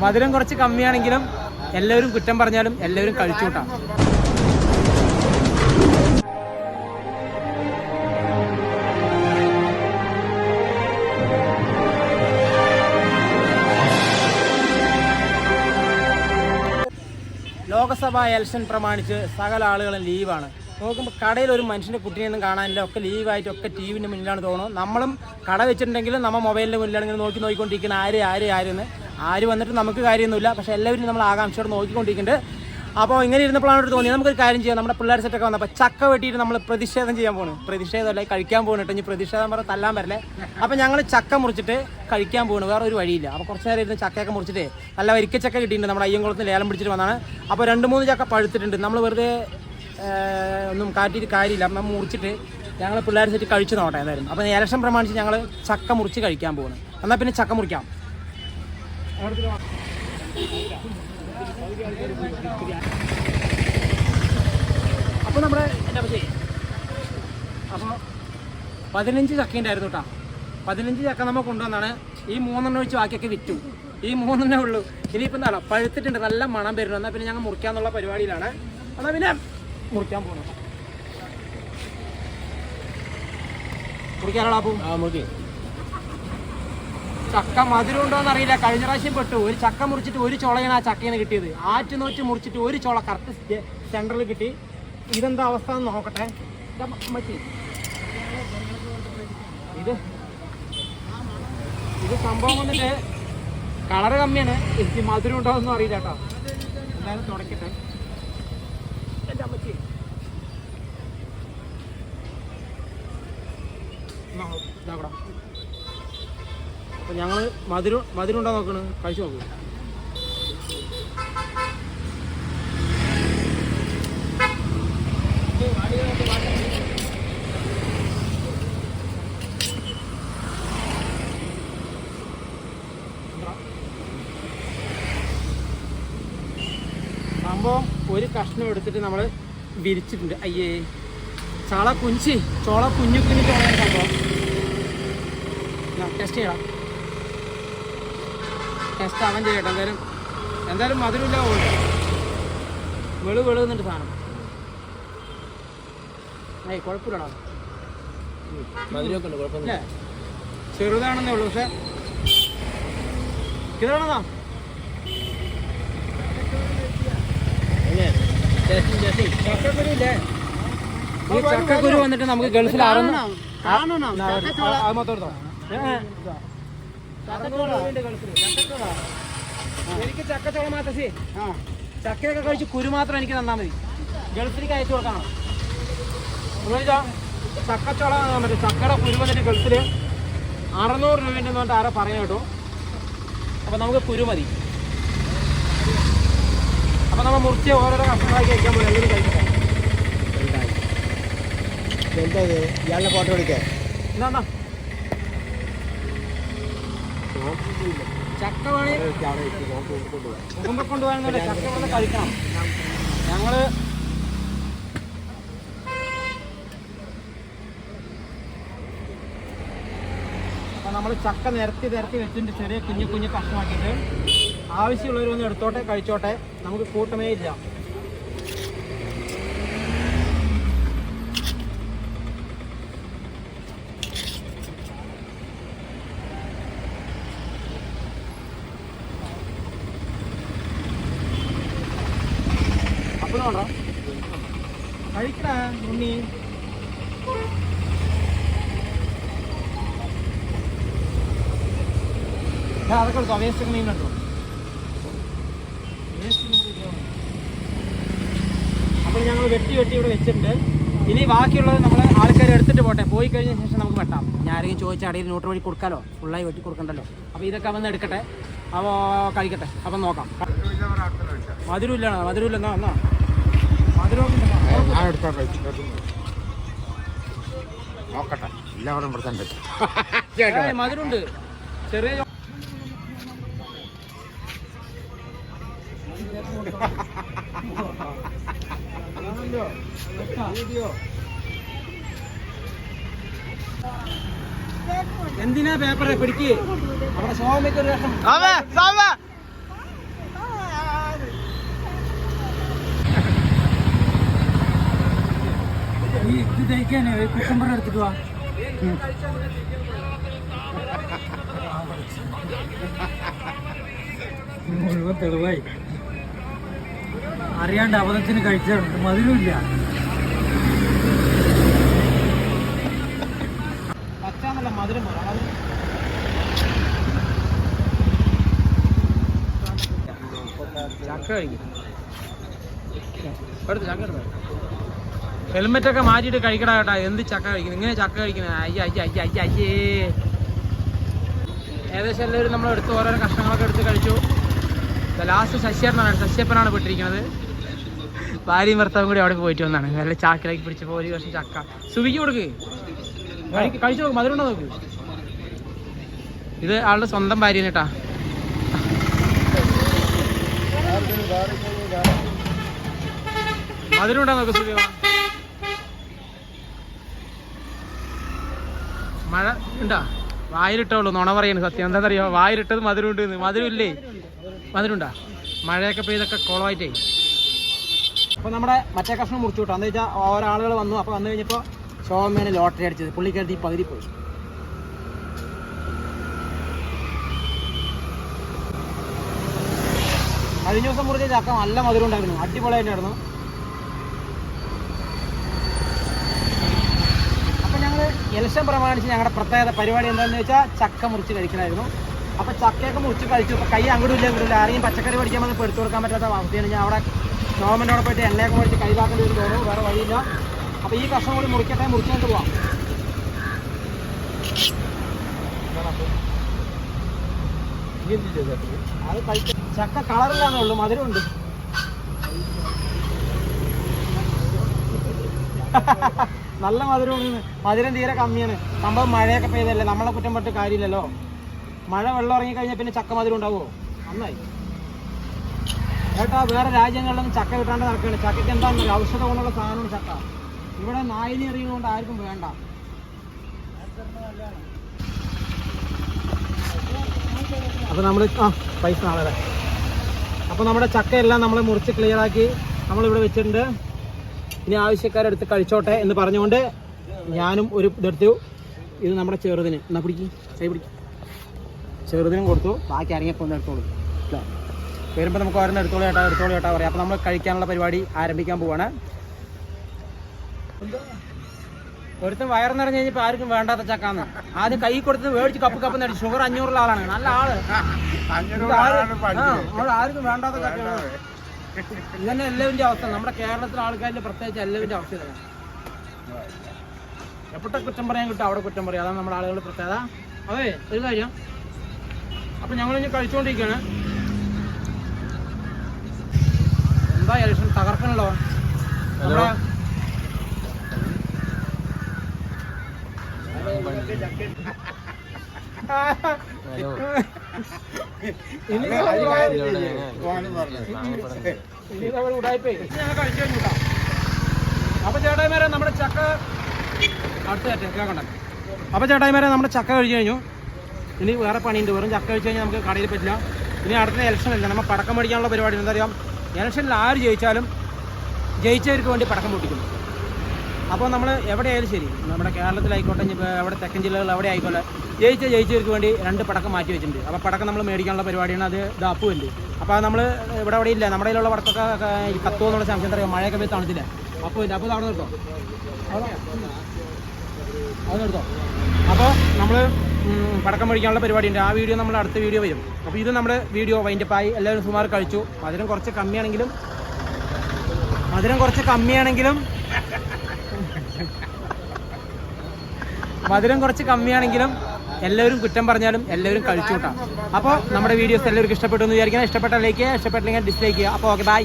മധുരം കുറച്ച് കമ്മിയാണെങ്കിലും എല്ലാവരും കുറ്റം പറഞ്ഞാലും എല്ലാവരും കഴിച്ചുകൂട്ടാം. ലോകസഭാ ഇലക്ഷൻ പ്രമാണിച്ച് സകല ആളുകളും ലീവാണ്. നോക്കുമ്പോൾ കടയിൽ ഒരു മനുഷ്യൻ്റെ കുട്ടീനെയൊന്നും കാണാനില്ല, ഒക്കെ ലീവായിട്ടൊക്കെ ടി വിൻ്റെ മുന്നിലാണ് തോന്നുന്നു. നമ്മളും കട വെച്ചിട്ടുണ്ടെങ്കിലും നമ്മൾ മൊബൈലിൻ്റെ മുന്നിലാണെങ്കിൽ നോക്കിക്കൊണ്ടിരിക്കുന്ന ആര് വന്നിട്ട് നമുക്ക് കാര്യമൊന്നുമില്ല. പക്ഷേ എല്ലാവരും നമ്മൾ ആകാംക്ഷയോടെ നോക്കിക്കൊണ്ടിരിക്കുന്നുണ്ട്. അപ്പോൾ ഇങ്ങനെ ഇരുന്നപ്പോഴാണ് ഒരു തോന്നിയത് നമുക്കൊരു കാര്യം ചെയ്യാം. നമ്മുടെ പിള്ളേർ സെറ്റൊക്കെ വന്നപ്പോൾ ചക്ക വെട്ടിയിട്ട് നമ്മൾ പ്രതിഷേധം ചെയ്യാൻ പോകുന്നു. പ്രതിഷേധമല്ല, കഴിക്കാൻ പോകുന്നുണ്ട്. ഇനി പ്രതിഷേധം പറഞ്ഞാൽ തല്ലാൻ വരല്ലേ. അപ്പോൾ ഞങ്ങൾ ചക്ക മുറിച്ചിട്ട് കഴിക്കാൻ പോകുന്നു, വേറെ ഒരു വഴിയില്ല. അപ്പോൾ കുറച്ച് നേരം ഇരുന്ന് ചക്കയൊക്കെ മുറിച്ചിട്ട് നല്ല വരിക്കച്ചക്ക കിട്ടിയിട്ടുണ്ട്. നമ്മുടെ അയ്യംകുളത്ത് ലേലം പിടിച്ചിട്ട് വന്നാണ്. അപ്പോൾ 2-3 ചക്ക പഴുത്തിട്ടുണ്ട്. നമ്മൾ വെറുതെ ഒന്നും കാട്ടിയിട്ട് കാര്യമില്ല. നമ്മൾ മുറിച്ചിട്ട് ഞങ്ങൾ പിള്ളേർ സെറ്റ് കഴിച്ചു നോട്ടെ എന്തായാലും. അപ്പോൾ ഇലക്ഷൻ പ്രമാണിച്ച് ഞങ്ങൾ ചക്ക മുറിച്ച് കഴിക്കാൻ പോകുന്നു. എന്നാൽ പിന്നെ ചക്ക മുറിക്കാം. അപ്പോൾ നമ്മുടെ അപ്പോൾ 15 ചക്ക ഉണ്ടായിരുന്നു കേട്ടോ. 15 ചക്ക നമ്മൾ കൊണ്ടുവന്നാണ്. ഈ 3 ഒഴിച്ച് ബാക്കിയൊക്കെ വിറ്റു. ഈ 3 ഉള്ളൂ. ഇനിയിപ്പോൾ എന്താ പഴുത്തിട്ടുണ്ട്, നല്ല മണം വരുന്നു. എന്നാൽ പിന്നെ ഞങ്ങൾ മുറിക്കാന്നുള്ള പരിപാടിയിലാണ്. എന്നാൽ പിന്നെ മുറിക്കാൻ പോകണം. മുറിക്കാനാണോ? അപ്പോൾ മുറിക്കും. ചക്ക മധുരം ഉണ്ടോയെന്ന് അറിയില്ല. കഴിഞ്ഞ പ്രാവശ്യം പെട്ടു. ഒരു ചക്ക മുറിച്ചിട്ട് ഒരു ചുളയാണ് ആ ചക്കയാണ് കിട്ടിയത്. ആറ്റുനോറ്റ് മുറിച്ചിട്ട് ഒരു ചുള കറക്റ്റ് സെൻറ്ററിൽ കിട്ടി. ഇതെന്താ അവസ്ഥ എന്ന് നോക്കട്ടെ. ഇത് സംഭവം വന്നിട്ട് കളറ് കമ്മിയാണ്. എനിക്ക് മധുരം ഉണ്ടോയെന്നും അറിയില്ല കേട്ടോ. എന്തായാലും തുടക്കട്ടെ. എൻ്റെ അമ്മച്ചി ഇതാക്കടാ. അപ്പോൾ ഞങ്ങൾ മധുരം ഉണ്ടോ നോക്കണ്, കഴിച്ചു നോക്കൂ. സംഭവം ഒരു കഷ്ണം എടുത്തിട്ട് നമ്മൾ വിരിച്ചിട്ടുണ്ട്. അയ്യേ, ചോള കുഞ്ഞു ചോളയാണ് സംഭവം. ടെസ്റ്റ് ചെയ്യണം. ടെസ്റ്റ് അവൻ ചെയ്യട്ടെ. എന്തായാലും മധുരമില്ല വെളുന്നിട്ട് സാധനം. കുഴപ്പമില്ലടാ, മധുരമൊക്കെ ഉണ്ട്, കുഴപ്പമില്ല. ചെറുതാണെന്നേ ഉള്ളൂ. പക്ഷെ ഇതാണെന്നാ ചക്കക്കുരുല്ലേ? ഈ ചക്കക്കുരു വന്നിട്ട് നമുക്ക് ഗൾഫിൽ എനിക്ക് ചക്കച്ചോള മാത്തസി ചക്കയൊക്കെ കഴിച്ച് കുരു മാത്രം എനിക്ക് തന്നാൽ മതി. ഗൾഫിലേക്ക് അയച്ചു കൊടുക്കണം. ചക്കച്ചോള മറ്റേ ചക്കയുടെ കുരു വന്നിട്ട് ഗൾഫിൽ 600 രൂപേൻ്റെ പറഞ്ഞിട്ട് ആരാ പറയാൻ കേട്ടോ. അപ്പോൾ നമുക്ക് കുരു മതി. അപ്പോൾ നമ്മൾ മുറിച്ച് ഓരോരോ കഷ്ണങ്ങളാക്കി കഴിക്കാൻ പോലെ എല്ലാവരും കഴിക്കട്ടെ. എന്താ ഇത് ഇയാളുടെ ഫോട്ടോ എടുക്കാൻ? എന്നാ ചക്ക വേണേ മുഖമ്പോ കൊണ്ടുപോകാൻ ചക്ക കൊണ്ട് കഴിക്കണം. ഞങ്ങൾ അപ്പോൾ നമ്മൾ ചക്ക നിരത്തി വെച്ചിട്ട് ചെറിയ കുഞ്ഞു കഷ്ണമാക്കിയിട്ട് ആവശ്യമുള്ളവരൊന്ന് എടുത്തോട്ടെ, കഴിച്ചോട്ടെ. നമുക്ക് കൂട്ടമേ ഇല്ല. അപ്പോഴാണോ കഴിക്കടാ ഉണ്ണി. അതൊക്കെ എടുത്തോ, വേസ്റ്റ് ഒക്കെ മീനുണ്ടോ? അപ്പോൾ ഞങ്ങൾ വെട്ടി ഇവിടെ വെച്ചിട്ടുണ്ട്. ഇനി ബാക്കിയുള്ളത് നമ്മൾ ആൾക്കാർ എടുത്തിട്ട് പോട്ടെ. പോയി കഴിഞ്ഞ ശേഷം നമുക്ക് വെട്ടാം. ഞാൻ ആരെങ്കിലും ചോദിച്ചാൽ അടിയിൽ ന്യൂട്രൽ വഴി കൊടുക്കാമല്ലോ, ഫുള്ളായി വെട്ടി കൊടുക്കണ്ടല്ലോ. അപ്പോൾ ഇതൊക്കെ വന്ന് എടുക്കട്ടെ, അപ്പോൾ കഴിക്കട്ടെ. അപ്പം നോക്കാം. മധുരമില്ല എന്നാ മധുരം നോക്കട്ടെ. എല്ലാവരും മധുരമുണ്ട്. ചെറിയ എന്തിനാ പേപ്പറെ പിടിക്ക് അവിടെ സോമയ്ക്ക് ഒരു കഷ്ണം ഇത് തയ്ക്കാനേ കുക്കമ്പറ എടുത്തിട്ട് വാ. മുഴുവൻ തെളിവായി അറിയാണ്ട് അബദ്ധത്തിന് കഴിച്ചിട്ടുണ്ട്. മധുരമില്ല. പച്ചാന്നല്ല മധുരം ചക്ക കഴിക്കും. ഹെൽമെറ്റൊക്കെ മാറ്റിയിട്ട് കഴിക്കടാ കേട്ടാ. എന്ത് ചക്ക കഴിക്കുന്നത്? ഇങ്ങനെ ചക്ക കഴിക്കുന്നത്? അയ്യേ. ഏകദേശം എല്ലാവരും നമ്മൾ എടുത്ത് ഓരോരോ കഷ്ണങ്ങളൊക്കെ എടുത്ത് കഴിച്ചു. ലാസ്റ്റ് ശശ്യപ്പനാണ് പെട്ടിരിക്കുന്നത്. ഭാര്യയും ഭർത്താവും കൂടി അവിടെ പോയിട്ട് വന്നാണ്. നല്ല ചാക്കിലാക്കി പിടിച്ചപ്പോൾ ഒരു വർഷം ചക്ക സുവിക്ക് കൊടുക്ക്. കഴിച്ചു നോക്ക്, മധുരം ഉണ്ടോ നോക്ക്. ഇത് ആളുടെ സ്വന്തം ഭാര്യ കേട്ടാ. മധുരം ഉണ്ടോ നോക്ക് സുവി. മഴ ഉണ്ടാ? വായിലിട്ടുള്ളൂ, നുണ പറയുന്നത്. സത്യം എന്താണെന്നറിയോ? വായിലിട്ടത് മധുരം ഉണ്ട്. മധുരം ഇല്ലേ? മധുരം ഉണ്ടാ? മഴയൊക്കെ പെയ്തൊക്കെ കുളമായിട്ടേ. അപ്പോൾ നമ്മുടെ മറ്റേ കഷ്ണം മുറിച്ചു വിട്ടു. എന്താ വെച്ചാൽ ഓരോ ആളുകൾ വന്നു. അപ്പോൾ വന്നു കഴിഞ്ഞപ്പോൾ ശോഭമേനെ ലോട്ടറി അടിച്ചത്. പുള്ളിക്കാരത്തി പകുതി പോയി. കഴിഞ്ഞ ദിവസം മുറിച്ച ചക്ക നല്ല മധുരം ഉണ്ടായിരുന്നു. അടിപൊളിയായിട്ടായിരുന്നു. അപ്പം ഞങ്ങൾ ഇലക്ഷൻ പ്രമാണിച്ച് ഞങ്ങളുടെ പ്രത്യേകത പരിപാടി എന്താണെന്ന് വെച്ചാൽ ചക്ക മുറിച്ച് കഴിക്കണമായിരുന്നു. അപ്പോൾ ചക്കയൊക്കെ മുറിച്ച് കഴിച്ചു. ഇപ്പോൾ കൈ അങ്ങോട്ടും ഇല്ല ഇങ്ങോട്ടില്ല. ആരെയും പച്ചക്കറി പഠിക്കാൻ വന്ന് എടുത്തു കൊടുക്കാൻ പറ്റാത്ത അവസ്ഥയാണ്. ഞാൻ അവിടെ ഗവൺമെൻറ് അവിടെ പോയിട്ട് എണ്ണയൊക്കെ മേടിച്ച് കൈതാക്കേണ്ടി വരും തോന്നുന്നു. വേറെ വഴിയില്ല. അപ്പോൾ ഈ കഷ്ണം കൂടി മുറിക്കട്ടെ, മുറിച്ചുകൊണ്ട് പോവാം. അത് കഴിച്ച ചക്ക കളറില്ലാന്നേ ഉള്ളൂ, മധുരമുണ്ട്. നല്ല മധുരമാണ്. മധുരം തീരെ കമ്മിയാണ്. സംഭവം മഴയൊക്കെ പെയ്തല്ലേ, നമ്മളെ കുറ്റം പറ്റ് കാര്യമില്ലല്ലോ. മഴ വെള്ളം ഇറങ്ങിക്കഴിഞ്ഞാൽ പിന്നെ ചക്ക മധുരം ഉണ്ടാവുമോ? നന്നായി കേട്ടോ. വേറെ രാജ്യങ്ങളിലൊന്നും ചക്ക കിട്ടാണ്ട് നടക്കുകയാണ്. ചക്കയ്ക്ക് എന്താണെന്ന് ഔഷധ ഗുണമുള്ള സാധനമാണ് ചക്ക. ഇവിടെ നായിനി എറിയുന്നതുകൊണ്ട് ആർക്കും വേണ്ട. അപ്പോൾ നമ്മൾ പൈസ നാളെ. അപ്പോൾ നമ്മുടെ ചക്കയെല്ലാം നമ്മൾ മുറിച്ച് ക്ലിയറാക്കി നമ്മളിവിടെ വെച്ചിട്ടുണ്ട്. ഇനി ആവശ്യക്കാരെടുത്ത് കഴിച്ചോട്ടെ എന്ന് പറഞ്ഞുകൊണ്ട് ഞാനും ഒരു ഇതെടുത്തു. ഇത് നമ്മുടെ ചെറുതിന് എന്നാ പിടിക്കും, കൈ പിടിക്കും. ചെറുതിനും കൊടുത്തു. ബാക്കി ഇറങ്ങിയപ്പോൾ ഒന്ന് എടുത്തോളൂ. വരുമ്പോൾ നമുക്ക് ഓരോന്ന് എടുത്തോളൂ ചേട്ടാ പറയാം. അപ്പോൾ നമ്മൾ കഴിക്കാനുള്ള പരിപാടി ആരംഭിക്കാൻ പോവാണ്. ഒരുത്തും വയറ് നിറഞ്ഞ് കഴിഞ്ഞപ്പോൾ ആർക്കും വേണ്ടാത്ത ചക്കാന്ന് ആദ്യം കൈ കൊടുത്ത് മേടിച്ച് കപ്പ് നേടി. ഷുഗർ 500 ആളാണ്, നല്ല ആള്. ആർക്കും വേണ്ടാത്ത ചക്കയാണ്. ഇതന്നെ എല്ലാവരുടെ അവസ്ഥ. നമ്മുടെ കേരളത്തിലെ ആൾക്കാരിൽ പ്രത്യേകിച്ച് എല്ലാവരുടെ അവസ്ഥ ഇതാണ്. എപ്പോഴത്തെ കുറ്റം പറയാൻ കിട്ടും അവിടെ കുറ്റം പറയാം. അതാണ് നമ്മുടെ ആളുകളുടെ പ്രത്യേകത. അതെ ഒരു കാര്യം. അപ്പം ഞങ്ങളിനി കഴിച്ചുകൊണ്ടിരിക്കുകയാണ്. എന്താ ഇലക്ഷൻ തകർക്കണല്ലോ നമ്മുടെ. അപ്പൊ ചേട്ടായിമാരെ നമ്മുടെ ചക്ക അപ്പൊ ചേട്ടായിമാരെ നമ്മുടെ ചക്ക കഴിച്ചു കഴിഞ്ഞു. ഇനി വേറെ പണിയുണ്ട്. വെറും ചക്ക കഴിച്ചു കഴിഞ്ഞാൽ നമുക്ക് കടയിൽ പറ്റില്ല. ഇനി അടുത്ത ഇലക്ഷൻ ഇല്ല, നമ്മൾ പടക്കം മേടിക്കാനുള്ള പരിപാടി. എന്താ അറിയാം, ഇലക്ഷനിൽ ആര് ജയിച്ചാലും ജയിച്ചവർക്ക് വേണ്ടി പടക്കം പൊട്ടിക്കും. അപ്പോൾ നമ്മൾ എവിടെയായാലും ശരി, നമ്മുടെ കേരളത്തിലായിക്കോട്ടെ, ഇപ്പോൾ എവിടെ തെക്കൻ ജില്ലകൾ എവിടെ ആയിക്കോട്ടെ, ജയിച്ചവർക്ക് വേണ്ടി 2 പടക്കം മാറ്റി വെച്ചിട്ടുണ്ട്. അപ്പോൾ പടക്കം നമ്മൾ മേടിക്കാനുള്ള പരിപാടിയാണ്. അത് ദാപ്പുണ്ട്. അപ്പോൾ നമ്മൾ ഇവിടെ ഇല്ല, നമ്മുടെ കയ്യിലുള്ള പടക്കൊക്കെ കത്തുമോ എന്നുള്ള സംശയം. എന്താ പറയുക, മഴയൊക്കെ പോയി തണുത്തില്ല. അപ്പോൾ ഇല്ല. അപ്പോൾ അവിടെ നിർത്തോ, അത് നിർത്തോ. അപ്പോൾ നമ്മൾ പടക്കം മേടിക്കാനുള്ള പരിപാടിയുണ്ട്. ആ വീഡിയോ നമ്മൾ അടുത്ത വീഡിയോ വരും. അപ്പോൾ ഇത് നമ്മുടെ വീഡിയോ വൈൻഡപ്പായി. എല്ലാവരും സുമാർ കഴിച്ചു. മധുരം കുറച്ച് കമ്മിയാണെങ്കിലും എല്ലാവരും കുറ്റം പറഞ്ഞാലും എല്ലാവരും കഴിച്ചു കൂട്ടാം. അപ്പോൾ നമ്മുടെ വീഡിയോസ് എല്ലാവർക്കും ഇഷ്ടപ്പെട്ടു എന്ന് വിചാരിക്കണം. ഇഷ്ടപ്പെട്ട ലൈക്ക് ചെയ്യുക, ഇഷ്ടപ്പെട്ടില്ലെങ്കിൽ ഡിസ്ലൈക്ക് ചെയ്യുക. അപ്പോൾ ഓക്കെ, ബൈ.